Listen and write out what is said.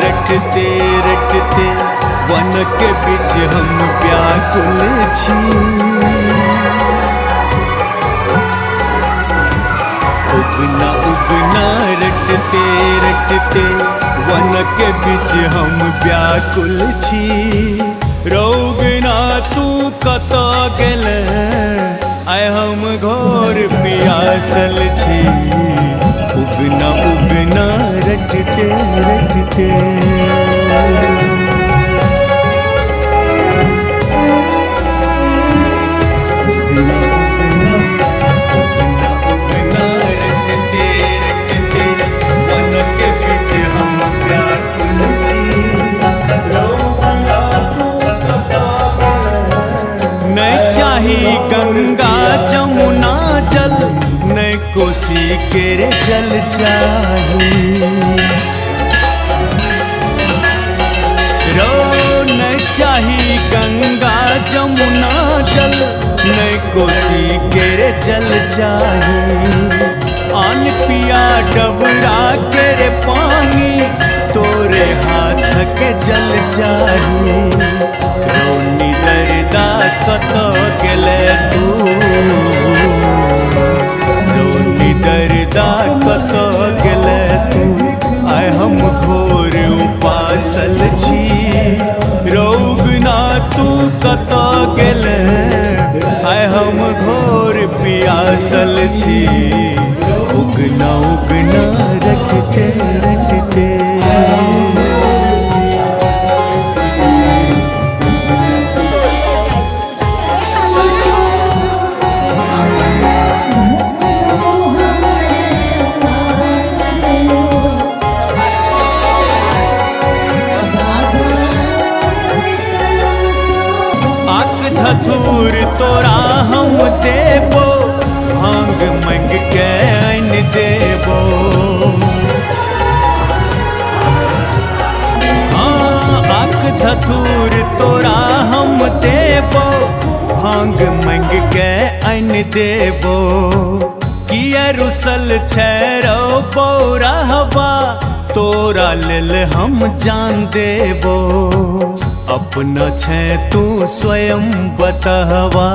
रटते रटते वन के बीच हम व्याकुल छी। उगना उगना रटते रटते वन के बीच हम व्याकुल छी। रौगना तू कतऽ गेले आइ हम घोर पियासल छी। उगना उगना रटते रटते गंगा जमुना जल न कोसी केरे जल चाही। रो न चाही गंगा जमुना जल न कोसी केरे जल चाही। आन पिया डबरा केरे पानी तोरे हाथ के जल चाही। रोनी दर्दा कतऽ गेले तू, रोनी दर्दा कतऽ गेले तू। आइ हम घोर उपासल छी। रौगना तू कतऽ गेले आइ हम घोर पियासल छी। उगना उगना रटते रटते धतूर तोरा हम देबो, भांग मंग के आइन देबो। हाँ आख धतूर तोरा हम देबो, भांग मंग के आइन देबो। किया रुसल छैरो बौरहवा, तोरा लेल हम जान देबो। अपना छे तू स्वयं बतहवा।